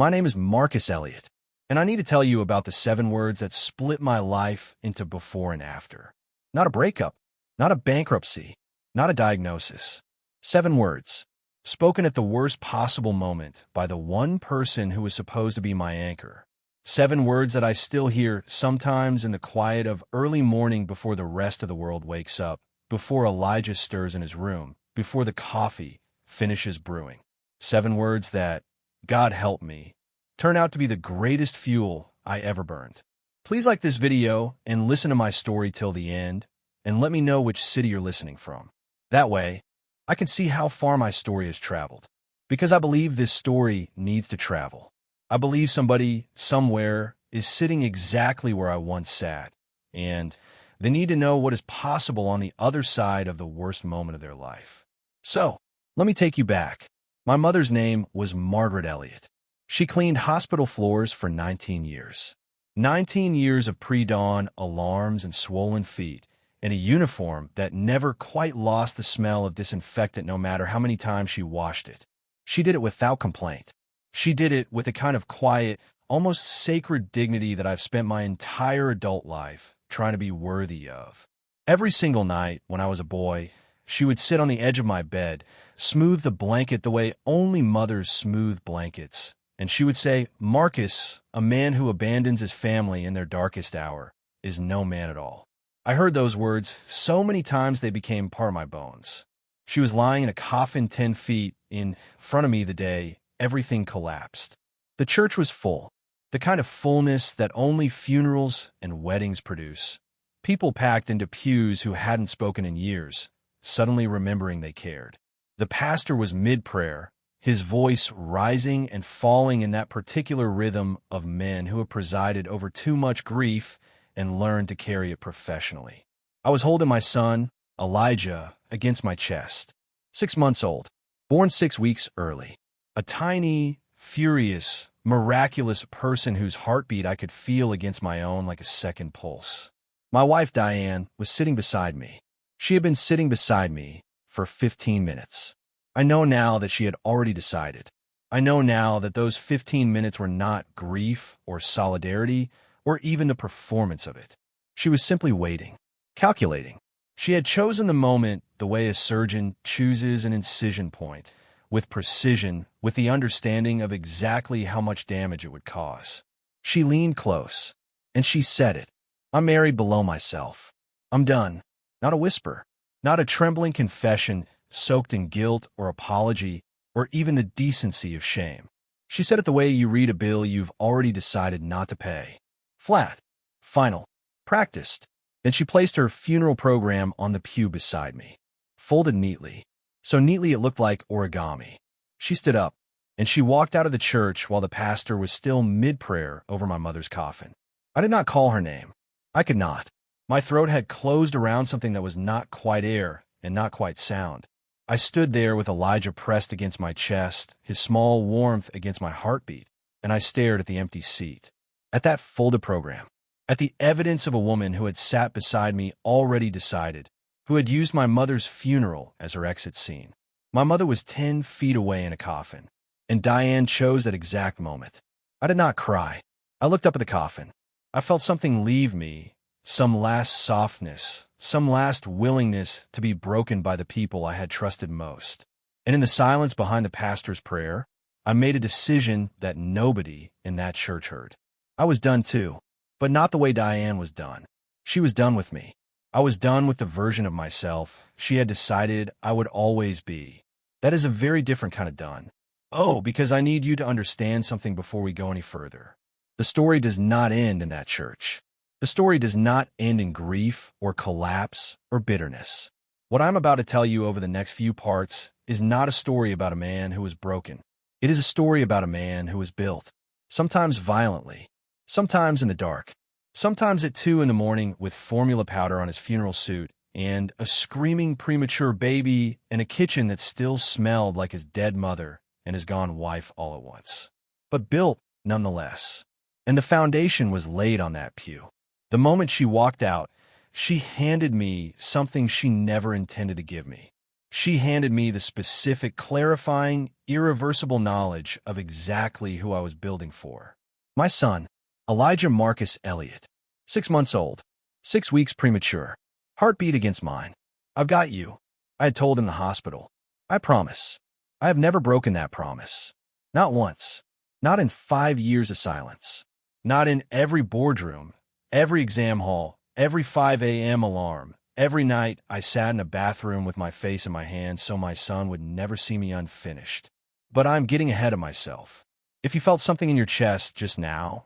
My name is Marcus Elliot, and I need to tell you about the 7 words that split my life into before and after. Not a breakup, not a bankruptcy, not a diagnosis. 7 words, spoken at the worst possible moment by the one person who was supposed to be my anchor. 7 words that I still hear sometimes in the quiet of early morning before the rest of the world wakes up, before Elijah stirs in his room, before the coffee finishes brewing. 7 words that, God help me, turn out to be the greatest fuel I ever burned. Please like this video and listen to my story till the end, and let me know which city you're listening from. That way, I can see how far my story has traveled. Because I believe this story needs to travel. I believe somebody, somewhere, is sitting exactly where I once sat, and they need to know what is possible on the other side of the worst moment of their life. So, let me take you back. My mother's name was Margaret Elliot. She cleaned hospital floors for 19 years. 19 years of pre-dawn alarms and swollen feet, and a uniform that never quite lost the smell of disinfectant no matter how many times she washed it. She did it without complaint. She did it with a kind of quiet, almost sacred dignity that I've spent my entire adult life trying to be worthy of. Every single night when I was a boy, she would sit on the edge of my bed, smooth the blanket the way only mothers smooth blankets, and she would say, "Marcus, a man who abandons his family in their darkest hour, is no man at all." I heard those words so many times they became part of my bones. She was lying in a coffin 10 feet in front of me the day everything collapsed. The church was full, the kind of fullness that only funerals and weddings produce. People packed into pews who hadn't spoken in years, suddenly remembering they cared. The pastor was mid-prayer, his voice rising and falling in that particular rhythm of men who have presided over too much grief and learned to carry it professionally. I was holding my son, Elijah, against my chest. 6 months old, born 6 weeks early. A tiny, furious, miraculous person whose heartbeat I could feel against my own like a second pulse. My wife, Diane, was sitting beside me. She had been sitting beside me for 15 minutes. I know now that she had already decided. I know now that those 15 minutes were not grief or solidarity or even the performance of it. She was simply waiting, calculating. She had chosen the moment the way a surgeon chooses an incision point, with precision, with the understanding of exactly how much damage it would cause. She leaned close, and she said it. "I'm married below myself. I'm done." Not a whisper, not a trembling confession soaked in guilt or apology or even the decency of shame. She said it the way you read a bill you've already decided not to pay. Flat, final, practiced. Then she placed her funeral program on the pew beside me, folded neatly, so neatly it looked like origami. She stood up, and she walked out of the church while the pastor was still mid-prayer over my mother's coffin. I did not call her name. I could not. My throat had closed around something that was not quite air and not quite sound. I stood there with Elijah pressed against my chest, his small warmth against my heartbeat, and I stared at the empty seat, at that folded program, at the evidence of a woman who had sat beside me already decided, who had used my mother's funeral as her exit scene. My mother was 10 feet away in a coffin, and Diane chose that exact moment. I did not cry. I looked up at the coffin. I felt something leave me, some last softness, some last willingness to be broken by the people I had trusted most. And in the silence behind the pastor's prayer, I made a decision that nobody in that church heard. I was done too, but not the way Diane was done. She was done with me. I was done with the version of myself she had decided I would always be. That is a very different kind of done. Oh, because I need you to understand something before we go any further. The story does not end in that church. The story does not end in grief or collapse or bitterness. What I'm about to tell you over the next few parts is not a story about a man who was broken. It is a story about a man who was built, sometimes violently, sometimes in the dark, sometimes at 2 in the morning with formula powder on his funeral suit and a screaming premature baby in a kitchen that still smelled like his dead mother and his gone wife all at once. But built nonetheless. And the foundation was laid on that pew. The moment she walked out, she handed me something she never intended to give me. She handed me the specific, clarifying, irreversible knowledge of exactly who I was building for. My son, Elijah Marcus Elliot, 6 months old, 6 weeks premature, heartbeat against mine. I've got you, I had told in the hospital. I promise. I have never broken that promise. Not once. Not in 5 years of silence. Not in every boardroom, every exam hall, every 5 a.m. alarm. Every night I sat in a bathroom with my face in my hands so my son would never see me unfinished. But I'm getting ahead of myself. If you felt something in your chest just now,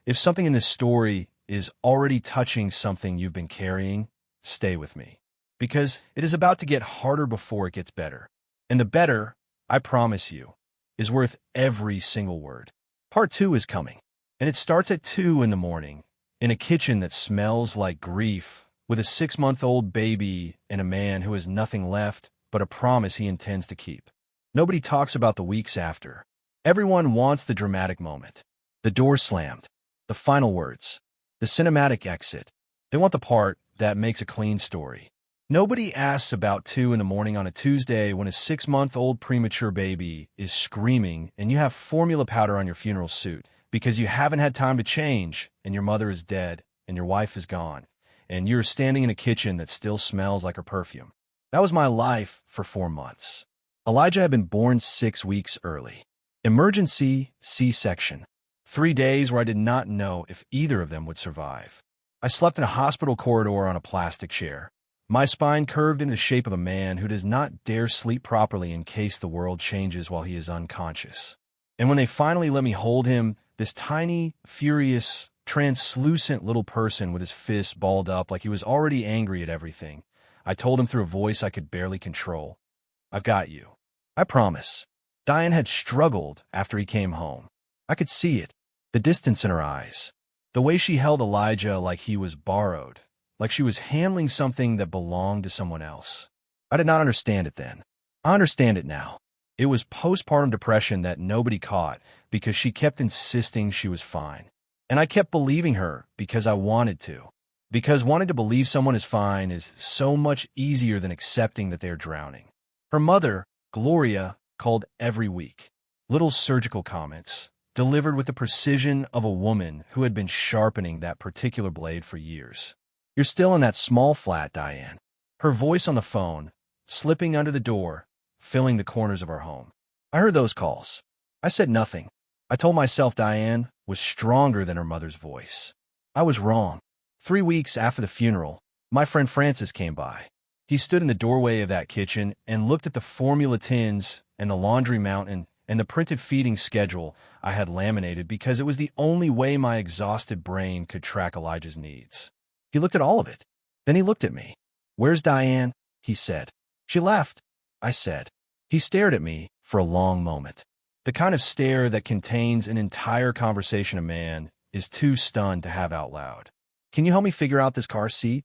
if something in this story is already touching something you've been carrying, stay with me. Because it is about to get harder before it gets better. And the better, I promise you, is worth every single word. Part 2 is coming. And it starts at 2 in the morning, in a kitchen that smells like grief, with a 6-month-old baby and a man who has nothing left but a promise he intends to keep. Nobody talks about the weeks after. Everyone wants the dramatic moment. The door slammed. The final words. The cinematic exit. They want the part that makes a clean story. Nobody asks about 2 in the morning on a Tuesday when a 6-month-old premature baby is screaming and you have formula powder on your funeral suit because you haven't had time to change and your mother is dead and your wife is gone. And you're standing in a kitchen that still smells like her perfume. That was my life for 4 months. Elijah had been born 6 weeks early. Emergency C-section. 3 days where I did not know if either of them would survive. I slept in a hospital corridor on a plastic chair. My spine curved in the shape of a man who does not dare sleep properly in case the world changes while he is unconscious. And when they finally let me hold him, this tiny, furious, translucent little person with his fists balled up like he was already angry at everything, I told him through a voice I could barely control. I've got you. I promise. Diane had struggled after he came home. I could see it, the distance in her eyes, the way she held Elijah like he was borrowed, like she was handling something that belonged to someone else. I did not understand it then. I understand it now. It was postpartum depression that nobody caught because she kept insisting she was fine. And I kept believing her because I wanted to. Because wanting to believe someone is fine is so much easier than accepting that they're drowning. Her mother, Gloria, called every week. Little surgical comments, delivered with the precision of a woman who had been sharpening that particular blade for years. You're still in that small flat, Diane. Her voice on the phone, slipping under the door, filling the corners of our home. I heard those calls. I said nothing. I told myself Diane was stronger than her mother's voice. I was wrong. 3 weeks after the funeral, my friend Francis came by. He stood in the doorway of that kitchen and looked at the formula tins and the laundry mountain and the printed feeding schedule I had laminated because it was the only way my exhausted brain could track Elijah's needs. He looked at all of it. Then he looked at me. "Where's Diane?" he said. "She left," I said. He stared at me for a long moment. The kind of stare that contains an entire conversation a man is too stunned to have out loud. "Can you help me figure out this car seat?"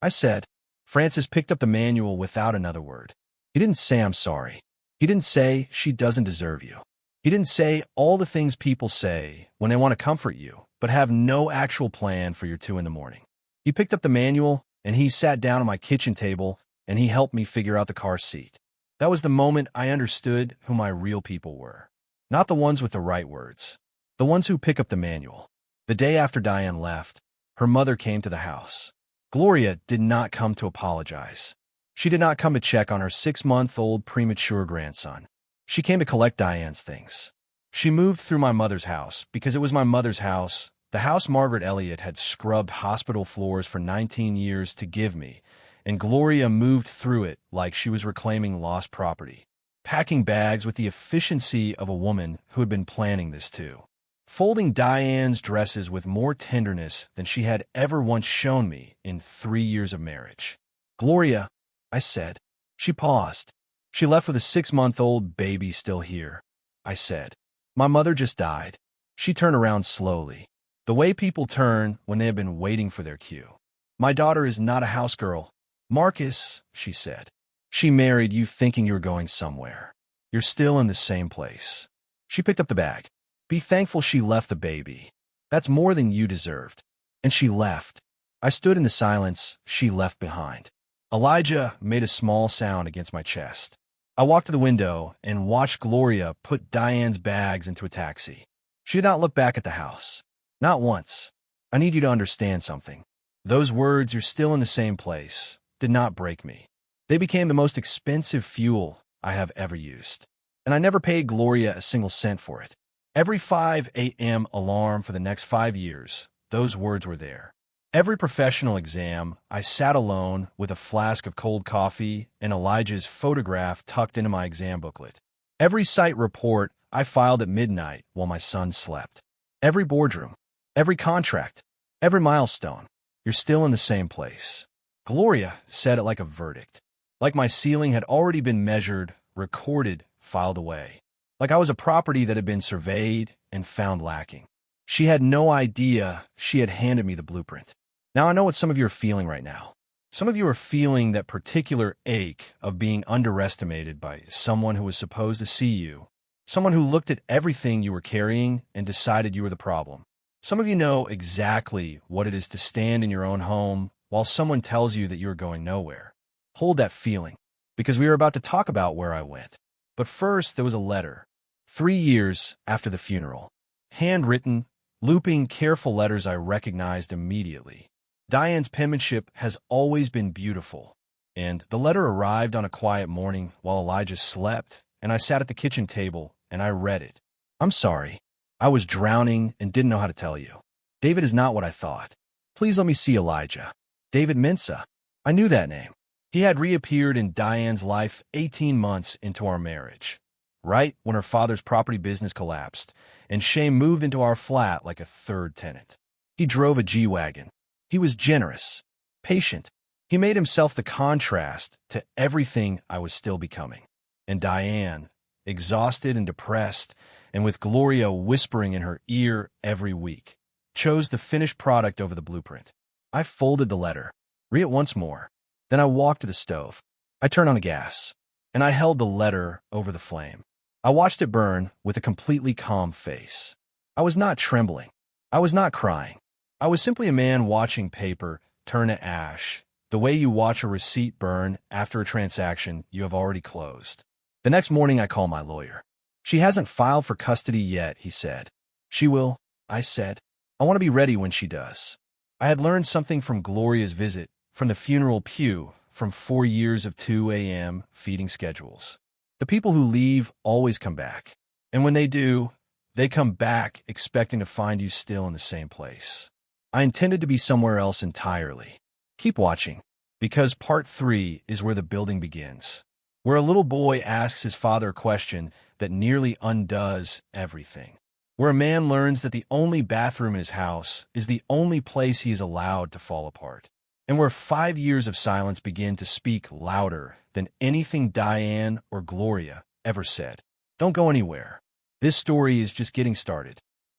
I said. Francis picked up the manual without another word. He didn't say I'm sorry. He didn't say she doesn't deserve you. He didn't say all the things people say when they want to comfort you, but have no actual plan for your 2 in the morning. He picked up the manual, and he sat down at my kitchen table, and he helped me figure out the car seat. That was the moment I understood who my real people were. Not the ones with the right words. The ones who pick up the manual. The day after Diane left, her mother came to the house. Gloria did not come to apologize. She did not come to check on her 6-month-old premature grandson. She came to collect Diane's things. She moved through my mother's house because it was my mother's house, the house Margaret Elliot had scrubbed hospital floors for 19 years to give me, and Gloria moved through it like she was reclaiming lost property, packing bags with the efficiency of a woman who had been planning this too, folding Diane's dresses with more tenderness than she had ever once shown me in 3 years of marriage. "Gloria," I said. She paused. "She left with a 6-month-old baby still here," I said. "My mother just died." She turned around slowly, the way people turn when they have been waiting for their cue. "My daughter is not a house girl. Marcus," she said. "She married you thinking you were going somewhere. You're still in the same place." She picked up the bag. "Be thankful she left the baby. That's more than you deserved." And she left. I stood in the silence she left behind. Elijah made a small sound against my chest. I walked to the window and watched Gloria put Diane's bags into a taxi. She did not look back at the house. Not once. I need you to understand something. Those words, "you're still in the same place," did not break me. They became the most expensive fuel I have ever used. And I never paid Gloria a single cent for it. Every 5 a.m. alarm for the next 5 years, those words were there. Every professional exam, I sat alone with a flask of cold coffee and Elijah's photograph tucked into my exam booklet. Every site report, I filed at midnight while my son slept. Every boardroom, every contract, every milestone, "you're still in the same place." Gloria said it like a verdict. Like my ceiling had already been measured, recorded, filed away. Like I was a property that had been surveyed and found lacking. She had no idea she had handed me the blueprint. Now I know what some of you are feeling right now. Some of you are feeling that particular ache of being underestimated by someone who was supposed to see you, someone who looked at everything you were carrying and decided you were the problem. Some of you know exactly what it is to stand in your own home while someone tells you that you are going nowhere. Hold that feeling, because we are about to talk about where I went. But first, there was a letter, 3 years after the funeral. Handwritten, looping, careful letters I recognized immediately. Diane's penmanship has always been beautiful, and the letter arrived on a quiet morning while Elijah slept, and I sat at the kitchen table and I read it. "I'm sorry. I was drowning and didn't know how to tell you. David is not what I thought. Please let me see Elijah. David Mensah." I knew that name. He had reappeared in Diane's life 18 months into our marriage, right when her father's property business collapsed, and Shane moved into our flat like a third tenant. He drove a G-Wagon. He was generous, patient. He made himself the contrast to everything I was still becoming. And Diane, exhausted and depressed, and with Gloria whispering in her ear every week, chose the finished product over the blueprint. I folded the letter, read it once more. Then I walked to the stove. I turned on the gas, and I held the letter over the flame. I watched it burn with a completely calm face. I was not trembling. I was not crying. I was simply a man watching paper turn to ash, the way you watch a receipt burn after a transaction you have already closed. The next morning, I called my lawyer. "She hasn't filed for custody yet," he said. "She will," I said. "I want to be ready when she does." I had learned something from Gloria's visit, from the funeral pew, from 4 years of 2 a.m. feeding schedules. The people who leave always come back. And when they do, they come back expecting to find you still in the same place. I intended to be somewhere else entirely. Keep watching, because part 3 is where the building begins, where a little boy asks his father a question that nearly undoes everything, where a man learns that the only bathroom in his house is the only place he is allowed to fall apart, and where 5 years of silence begin to speak louder than anything Diane or Gloria ever said. Don't go anywhere. This story is just getting started.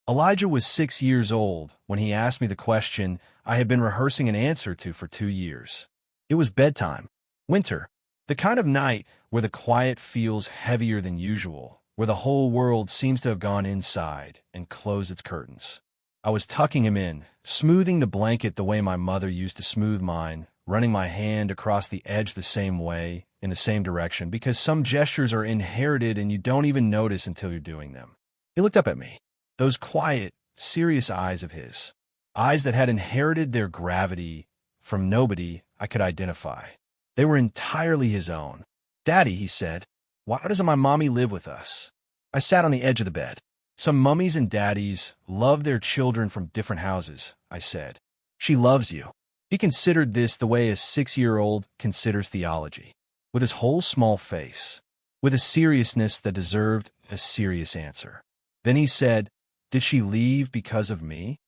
Elijah was 6 years old when he asked me the question I had been rehearsing an answer to for 2 years. It was bedtime, winter, the kind of night where the quiet feels heavier than usual, where the whole world seems to have gone inside and closed its curtains. I was tucking him in, smoothing the blanket the way my mother used to smooth mine, running my hand across the edge the same way, in the same direction, because some gestures are inherited and you don't even notice until you're doing them. He looked up at me. Those quiet, serious eyes of his, eyes that had inherited their gravity from nobody I could identify. They were entirely his own. "Daddy," he said, "why doesn't my mommy live with us?" I sat on the edge of the bed. "Some mummies and daddies love their children from different houses," I said. "She loves you." He considered this the way a 6-year-old considers theology, with his whole small face, with a seriousness that deserved a serious answer. Then he said, "Did she leave because of me?"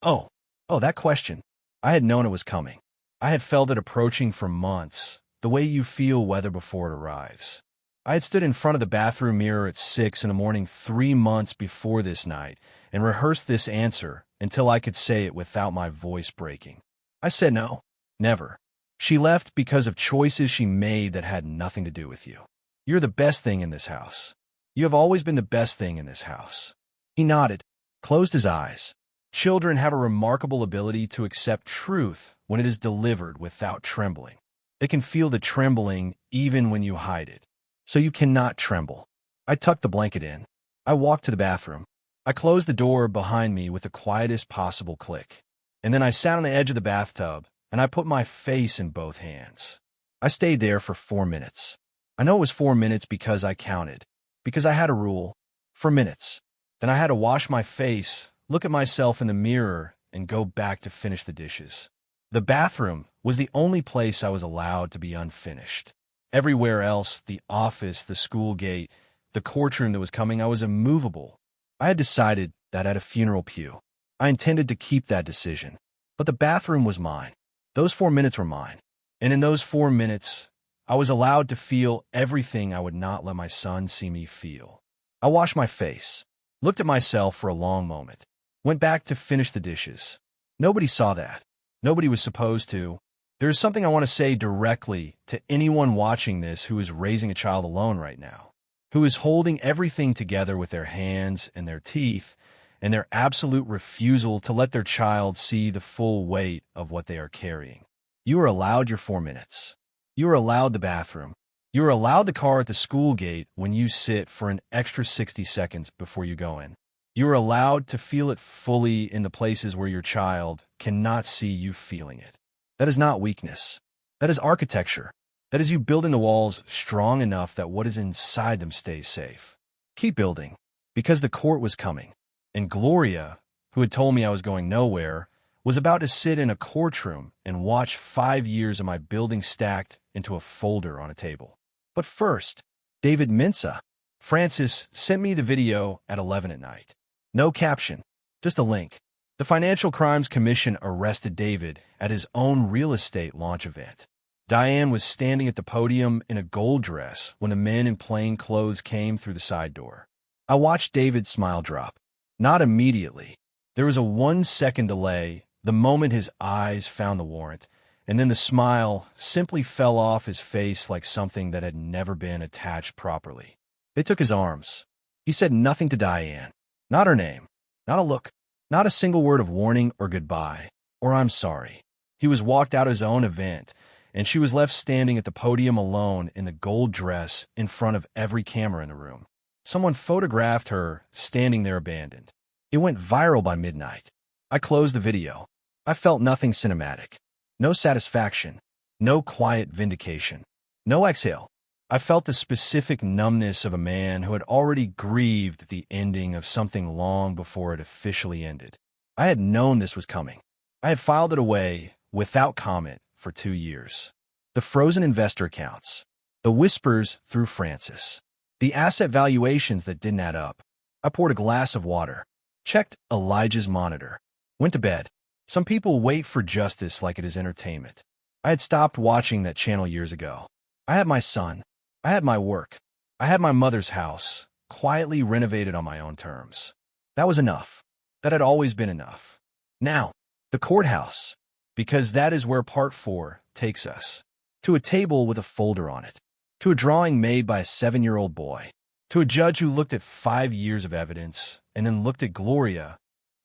Oh, that question. I had known it was coming. I had felt it approaching for months, the way you feel weather before it arrives. I had stood in front of the bathroom mirror at 6 in the morning 3 months before this night and rehearsed this answer until I could say it without my voice breaking. I said no, never. She left because of choices she made that had nothing to do with you. You're the best thing in this house. You have always been the best thing in this house. He nodded, closed his eyes. Children have a remarkable ability to accept truth when it is delivered without trembling. They can feel the trembling even when you hide it. So you cannot tremble. I tucked the blanket in. I walked to the bathroom. I closed the door behind me with the quietest possible click. And then I sat on the edge of the bathtub, and I put my face in both hands. I stayed there for 4 minutes. I know it was 4 minutes because I counted, because I had a rule. 4 minutes. Then I had to wash my face, look at myself in the mirror, and go back to finish the dishes. The bathroom was the only place I was allowed to be unfinished. Everywhere else, the office, the school gate, the courtroom that was coming, I was immovable. I had decided that at a funeral pew. I intended to keep that decision. But the bathroom was mine. Those 4 minutes were mine. And in those 4 minutes, I was allowed to feel everything I would not let my son see me feel. I washed my face, looked at myself for a long moment, went back to finish the dishes. Nobody saw that. Nobody was supposed to. There is something I want to say directly to anyone watching this who is raising a child alone right now, who is holding everything together with their hands and their teeth, and their absolute refusal to let their child see the full weight of what they are carrying. You are allowed your 4 minutes. You are allowed the bathroom. You are allowed the car at the school gate when you sit for an extra 60 seconds before you go in. You are allowed to feel it fully in the places where your child cannot see you feeling it. That is not weakness. That is architecture. That is you building the walls strong enough that what is inside them stays safe. Keep building, because the court was coming. And Gloria, who had told me I was going nowhere, was about to sit in a courtroom and watch 5 years of my building stacked into a folder on a table. But first, David Mensa, Francis, sent me the video at 11 at night. No caption, just a link. The Financial Crimes Commission arrested David at his own real estate launch event. Diane was standing at the podium in a gold dress when the men in plain clothes came through the side door. I watched David's smile drop. Not immediately. There was a 1-second delay the moment his eyes found the warrant, and then the smile simply fell off his face like something that had never been attached properly. They took his arms. He said nothing to Diane. Not her name. Not a look. Not a single word of warning or goodbye, or I'm sorry. He was walked out of his own event, and she was left standing at the podium alone in the gold dress in front of every camera in the room. Someone photographed her standing there abandoned. It went viral by midnight. I closed the video. I felt nothing cinematic. No satisfaction. No quiet vindication. No exhale. I felt the specific numbness of a man who had already grieved the ending of something long before it officially ended. I had known this was coming. I had filed it away without comment for 2 years. The frozen investor accounts. The whispers through Francis. The asset valuations that didn't add up. I poured a glass of water. Checked Elijah's monitor. Went to bed. Some people wait for justice like it is entertainment. I had stopped watching that channel years ago. I had my son. I had my work. I had my mother's house, quietly renovated on my own terms. That was enough. That had always been enough. Now, the courthouse, because that is where part 4 takes us. To a table with a folder on it. To a drawing made by a 7-year-old boy. To a judge who looked at 5 years of evidence, and then looked at Gloria,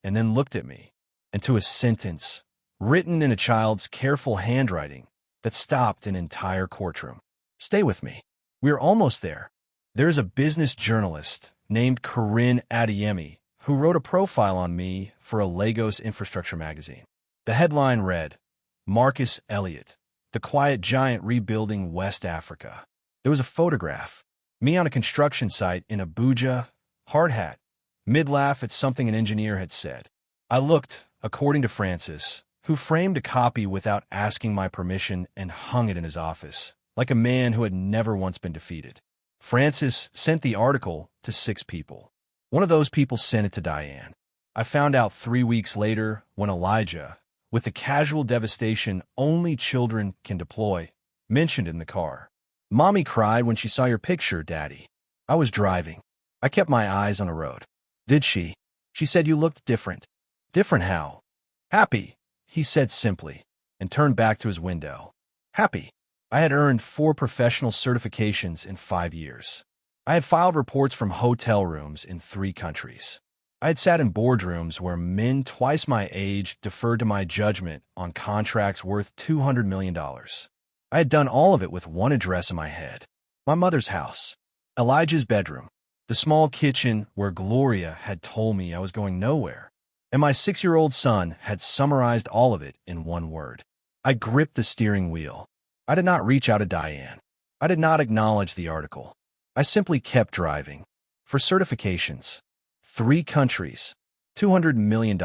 and then looked at me. And to a sentence, written in a child's careful handwriting, that stopped an entire courtroom. Stay with me. We are almost there. There is a business journalist named Corinne Adeyemi who wrote a profile on me for a Lagos infrastructure magazine. The headline read, Marcus Elliot, the quiet giant rebuilding West Africa. There was a photograph. Me on a construction site in Abuja, hard hat, mid-laugh at something an engineer had said. I looked, according to Francis, who framed a copy without asking my permission and hung it in his office, like a man who had never once been defeated. Francis sent the article to 6 people. One of those people sent it to Diane. I found out 3 weeks later when Elijah, with the casual devastation only children can deploy, mentioned in the car. Mommy cried when she saw your picture, Daddy. I was driving. I kept my eyes on the road. Did she? She said you looked different. Different how? Happy, he said simply, and turned back to his window. Happy. I had earned 4 professional certifications in 5 years. I had filed reports from hotel rooms in 3 countries. I had sat in boardrooms where men twice my age deferred to my judgment on contracts worth $200 million. I had done all of it with one address in my head. My mother's house. Elijah's bedroom. The small kitchen where Gloria had told me I was going nowhere. And my 6-year-old son had summarized all of it in one word. I gripped the steering wheel. I did not reach out to Diane. I did not acknowledge the article. I simply kept driving. For certifications. 3 countries. $200 million.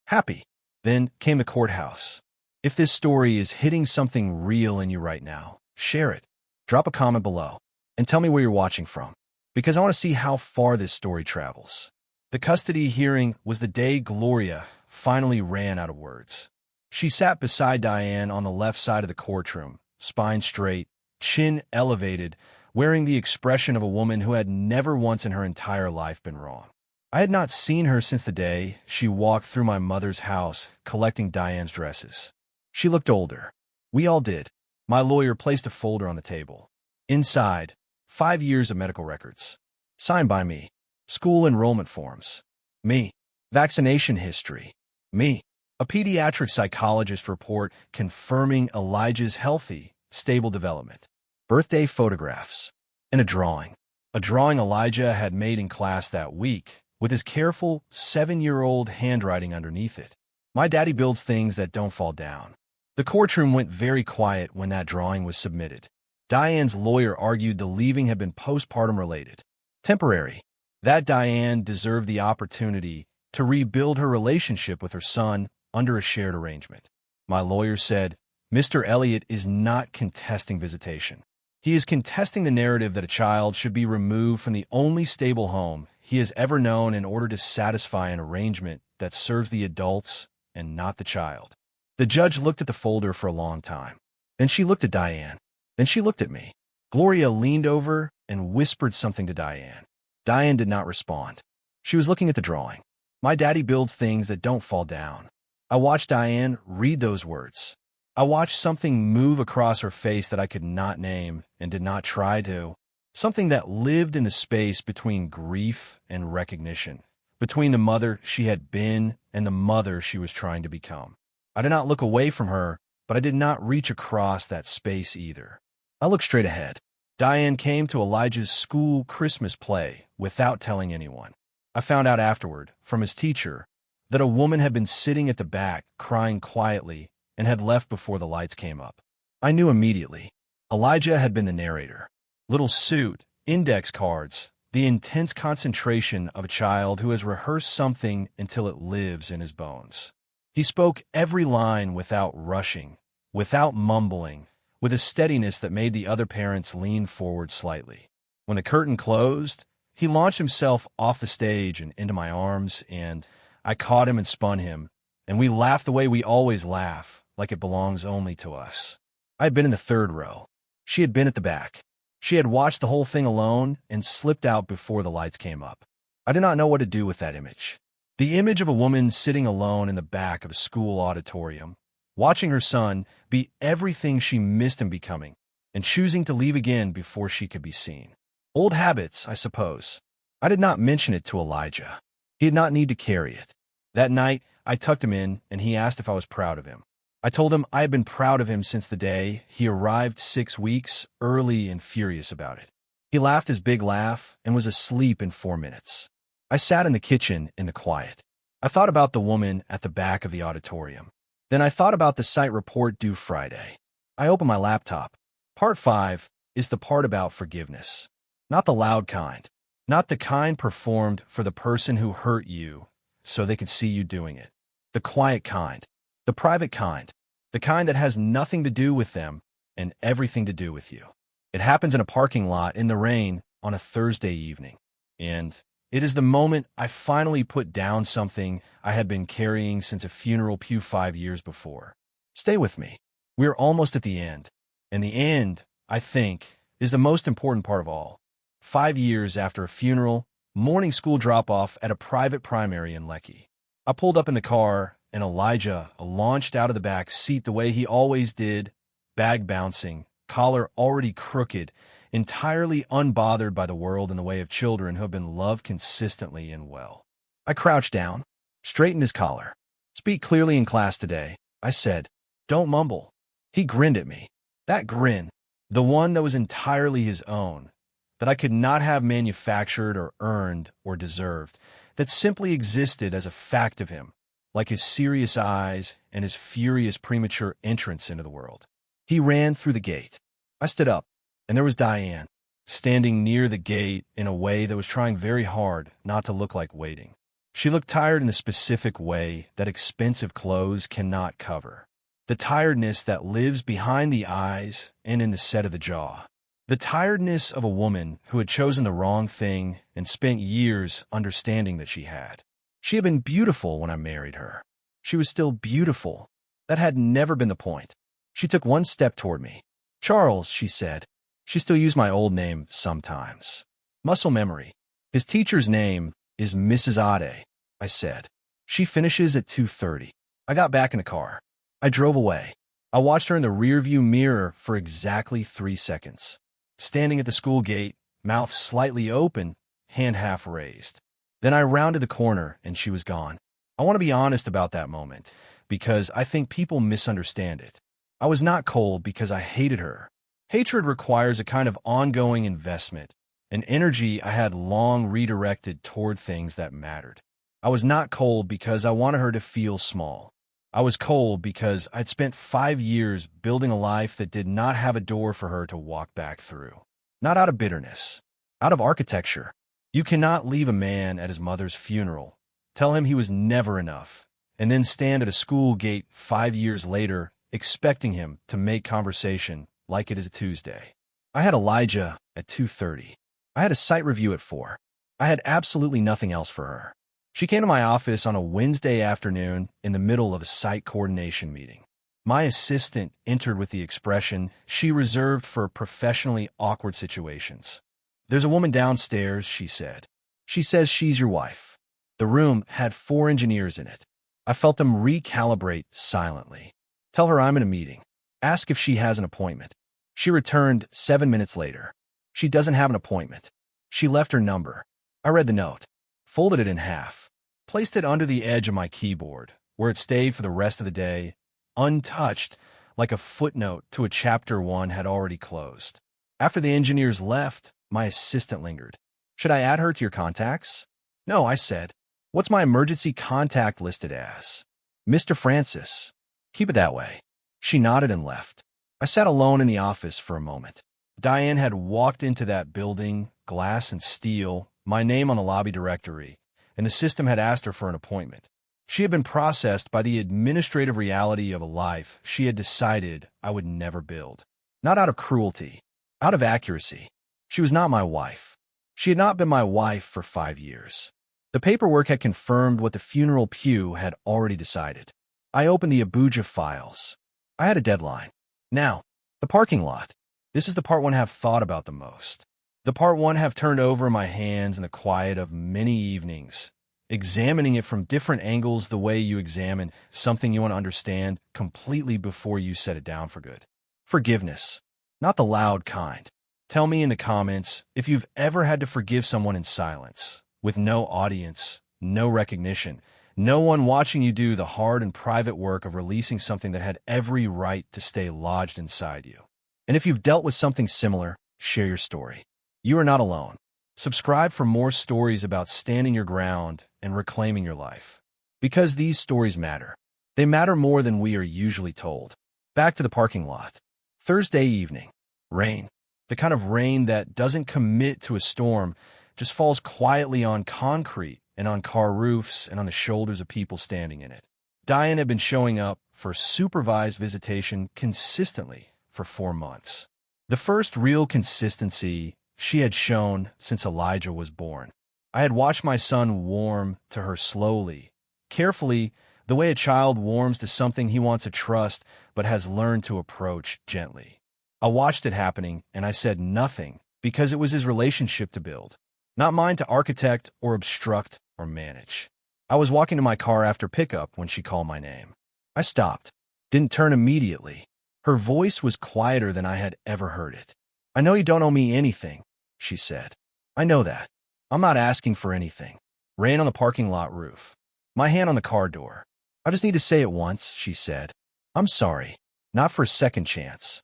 Happy. Then came the courthouse. If this story is hitting something real in you right now, share it. Drop a comment below. And tell me where you're watching from. Because I want to see how far this story travels. The custody hearing was the day Gloria finally ran out of words. She sat beside Diane on the left side of the courtroom, spine straight, chin elevated, wearing the expression of a woman who had never once in her entire life been wrong. I had not seen her since the day she walked through my mother's house collecting Diane's dresses. She looked older. We all did. My lawyer placed a folder on the table. Inside, 5 years of medical records. Signed by me. School enrollment forms. Me. Vaccination history. Me. A pediatric psychologist report confirming Elijah's healthy, stable development. Birthday photographs. And a drawing. A drawing Elijah had made in class that week, with his careful 7-year-old handwriting underneath it. My daddy builds things that don't fall down. The courtroom went very quiet when that drawing was submitted. Diane's lawyer argued the leaving had been postpartum related. Temporary. That Diane deserved the opportunity to rebuild her relationship with her son under a shared arrangement. My lawyer said, Mr. Elliot is not contesting visitation. He is contesting the narrative that a child should be removed from the only stable home he has ever known in order to satisfy an arrangement that serves the adults and not the child. The judge looked at the folder for a long time. Then she looked at Diane. Then she looked at me. Gloria leaned over and whispered something to Diane. Diane did not respond. She was looking at the drawing. My daddy builds things that don't fall down. I watched Diane read those words. I watched something move across her face that I could not name and did not try to. Something that lived in the space between grief and recognition, between the mother she had been and the mother she was trying to become. I did not look away from her, but I did not reach across that space either. I looked straight ahead. Diane came to Elijah's school Christmas play without telling anyone. I found out afterward, from his teacher, that a woman had been sitting at the back, crying quietly, and had left before the lights came up. I knew immediately. Elijah had been the narrator. Little suit, index cards, the intense concentration of a child who has rehearsed something until it lives in his bones. He spoke every line without rushing, without mumbling, with a steadiness that made the other parents lean forward slightly. When the curtain closed, he launched himself off the stage and into my arms, and I caught him and spun him, and we laughed the way we always laugh, like it belongs only to us. I had been in the 3rd row. She had been at the back. She had watched the whole thing alone and slipped out before the lights came up. I did not know what to do with that image. The image of a woman sitting alone in the back of a school auditorium, watching her son be everything she missed him becoming, and choosing to leave again before she could be seen. Old habits, I suppose. I did not mention it to Elijah. He did not need to carry it. That night, I tucked him in, and he asked if I was proud of him. I told him I had been proud of him since the day he arrived 6 weeks early and furious about it. He laughed his big laugh and was asleep in 4 minutes. I sat in the kitchen in the quiet. I thought about the woman at the back of the auditorium. Then I thought about the site report due Friday. I opened my laptop. Part 5 is the part about forgiveness. Not the loud kind. Not the kind performed for the person who hurt you so they could see you doing it. The quiet kind. The private kind. The kind that has nothing to do with them and everything to do with you. It happens in a parking lot in the rain on a Thursday evening. And it is the moment I finally put down something I had been carrying since a funeral pew 5 years before. Stay with me. We are almost at the end. And the end, I think, is the most important part of all. 5 years after a funeral, morning school drop-off at a private primary in Lecky. I pulled up in the car, and Elijah launched out of the back seat the way he always did, bag bouncing, collar already crooked, entirely unbothered by the world in the way of children who have been loved consistently and well. I crouched down, straightened his collar. "Speak clearly in class today," I said. "Don't mumble." He grinned at me. That grin, the one that was entirely his own, that I could not have manufactured or earned or deserved, that simply existed as a fact of him, like his serious eyes and his furious premature entrance into the world. He ran through the gate. I stood up, and there was Diane, standing near the gate in a way that was trying very hard not to look like waiting. She looked tired in the specific way that expensive clothes cannot cover. The tiredness that lives behind the eyes and in the set of the jaw. The tiredness of a woman who had chosen the wrong thing and spent years understanding that she had. She had been beautiful when I married her. She was still beautiful. That had never been the point. She took one step toward me. "Charles," she said. She still used my old name sometimes. Muscle memory. "His teacher's name is Mrs. Ade," I said. "She finishes at 2:30. I got back in the car. I drove away. I watched her in the rearview mirror for exactly 3 seconds. Standing at the school gate, mouth slightly open, hand half raised. Then I rounded the corner and she was gone. I want to be honest about that moment, because I think people misunderstand it. I was not cold because I hated her. Hatred requires a kind of ongoing investment, an energy I had long redirected toward things that mattered. I was not cold because I wanted her to feel small. I was cold because I'd spent 5 years building a life that did not have a door for her to walk back through. Not out of bitterness, out of architecture. You cannot leave a man at his mother's funeral, tell him he was never enough, and then stand at a school gate 5 years later expecting him to make conversation like it is a Tuesday. I had Elijah at 2:30. I had a site review at 4. I had absolutely nothing else for her. She came to my office on a Wednesday afternoon in the middle of a site coordination meeting. My assistant entered with the expression she reserved for professionally awkward situations. "There's a woman downstairs," she said. "She says she's your wife." The room had 4 engineers in it. I felt them recalibrate silently. "Tell her I'm in a meeting. Ask if she has an appointment." She returned 7 minutes later. "She doesn't have an appointment. She left her number." I read the note, folded it in half, placed it under the edge of my keyboard, where it stayed for the rest of the day, untouched, like a footnote to a chapter one had already closed. After the engineers left, my assistant lingered. "Should I add her to your contacts?" "No," I said. "What's my emergency contact listed as?" "Mr. Francis." "Keep it that way." She nodded and left. I sat alone in the office for a moment. Diane had walked into that building, glass and steel, my name on the lobby directory, and the system had asked her for an appointment. She had been processed by the administrative reality of a life she had decided I would never build. Not out of cruelty, out of accuracy. She was not my wife. She had not been my wife for 5 years. The paperwork had confirmed what the funeral pew had already decided. I opened the Abuja files. I had a deadline. Now, the parking lot. This is the part one have thought about the most. The part one have turned over in my hands in the quiet of many evenings, examining it from different angles the way you examine something you want to understand completely before you set it down for good. Forgiveness, not the loud kind. Tell me in the comments if you've ever had to forgive someone in silence, with no audience, no recognition, no one watching you do the hard and private work of releasing something that had every right to stay lodged inside you. And if you've dealt with something similar, share your story. You are not alone. Subscribe for more stories about standing your ground and reclaiming your life. Because these stories matter. They matter more than we are usually told. Back to the parking lot. Thursday evening. Rain. The kind of rain that doesn't commit to a storm, just falls quietly on concrete and on car roofs and on the shoulders of people standing in it. Diane had been showing up for supervised visitation consistently for 4 months. The first real consistency she had shown since Elijah was born. I had watched my son warm to her slowly, carefully, the way a child warms to something he wants to trust but has learned to approach gently. I watched it happening, and I said nothing because it was his relationship to build, not mine to architect or obstruct or manage. I was walking to my car after pickup when she called my name. I stopped, didn't turn immediately. Her voice was quieter than I had ever heard it. "I know you don't owe me anything," she said. "I know that. I'm not asking for anything." Rain on the parking lot roof. My hand on the car door. "I just need to say it once," she said. "I'm sorry. Not for a second chance."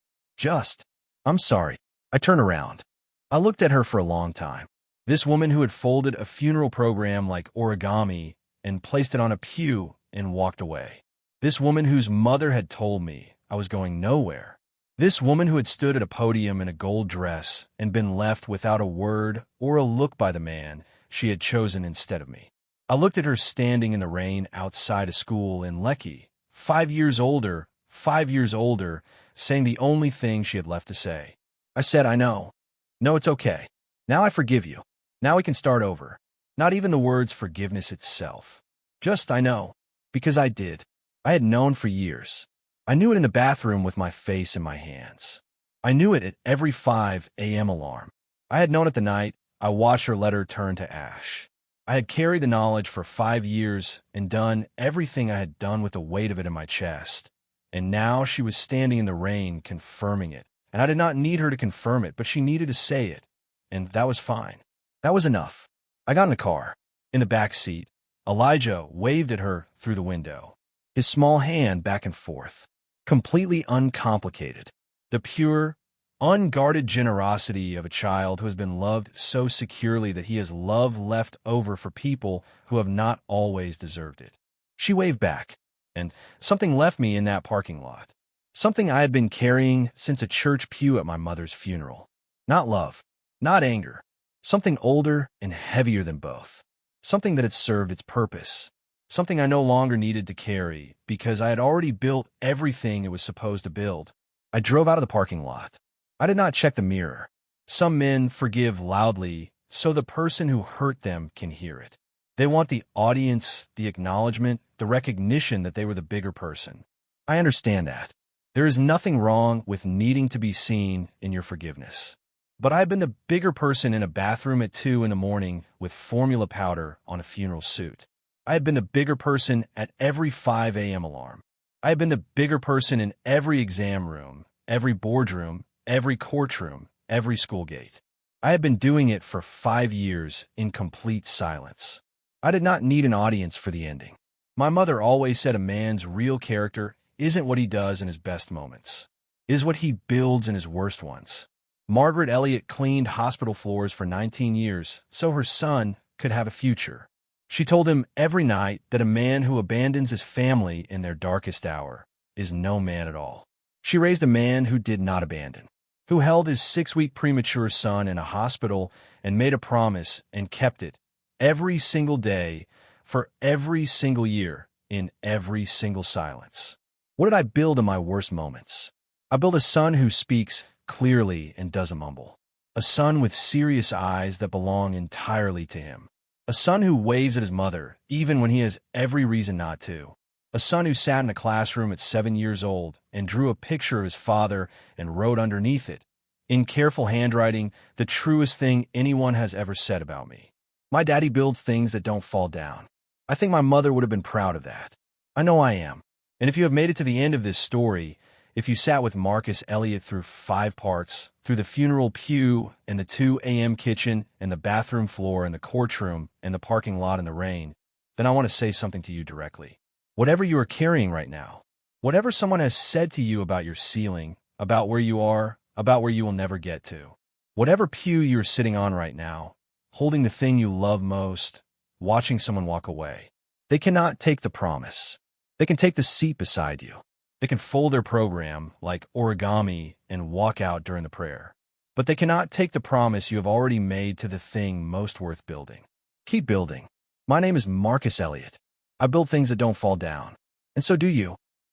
I'm sorry. I turned around. I looked at her for a long time. This woman who had folded a funeral program like origami and placed it on a pew and walked away. This woman whose mother had told me I was going nowhere. This woman who had stood at a podium in a gold dress and been left without a word or a look by the man she had chosen instead of me. I looked at her standing in the rain outside a school in Lecky, 5 years older, saying the only thing she had left to say. I said, I know. No, it's okay. Now I forgive you. Now we can start over. Not even the words forgiveness itself. Just, I know. Because I did. I had known for years. I knew it in the bathroom with my face in my hands. I knew it at every 5 a.m. alarm. I had known it the night I watched her let her turn to ash. I had carried the knowledge for 5 years and done everything I had done with the weight of it in my chest. And now she was standing in the rain confirming it. And I did not need her to confirm it, but she needed to say it. And that was fine. That was enough. I got in the car. In the back seat, Elijah waved at her through the window, his small hand back and forth, completely uncomplicated. The pure, unguarded generosity of a child who has been loved so securely that he has love left over for people who have not always deserved it. She waved back, and something left me in that parking lot. Something I had been carrying since a church pew at my mother's funeral. Not love, not anger. Something older and heavier than both. Something that had served its purpose. Something I no longer needed to carry because I had already built everything it was supposed to build. I drove out of the parking lot. I did not check the mirror. Some men forgive loudly so the person who hurt them can hear it. They want the audience, the acknowledgement, the recognition that they were the bigger person. I understand that. There is nothing wrong with needing to be seen in your forgiveness. But I've been the bigger person in a bathroom at 2 in the morning with formula powder on a funeral suit. I have been the bigger person at every 5 a.m. alarm. I have been the bigger person in every exam room, every boardroom, every courtroom, every school gate. I have been doing it for 5 years in complete silence. I did not need an audience for the ending. My mother always said a man's real character isn't what he does in his best moments. It is what he builds in his worst ones. Marcus Elliot cleaned hospital floors for 19 years so her son could have a future. She told him every night that a man who abandons his family in their darkest hour is no man at all. She raised a man who did not abandon, who held his 6-week premature son in a hospital and made a promise and kept it every single day for every single year in every single silence. What did I build in my worst moments? I built a son who speaks clearly and doesn't mumble. A son with serious eyes that belong entirely to him. A son who waves at his mother, even when he has every reason not to. A son who sat in a classroom at 7 years old and drew a picture of his father and wrote underneath it, in careful handwriting, the truest thing anyone has ever said about me. My daddy builds things that don't fall down. I think my mother would have been proud of that. I know I am. And if you have made it to the end of this story, if you sat with Marcus Elliot through 5 parts, through the funeral pew and the 2 a.m. kitchen and the bathroom floor and the courtroom and the parking lot in the rain, then I want to say something to you directly. Whatever you are carrying right now, whatever someone has said to you about your ceiling, about where you are, about where you will never get to, whatever pew you are sitting on right now, holding the thing you love most, watching someone walk away, they cannot take the promise. They can take the seat beside you. They can fold their program like origami and walk out during the prayer. But they cannot take the promise you have already made to the thing most worth building. Keep building. My name is Marcus Elliot. I build things that don't fall down. And so do you.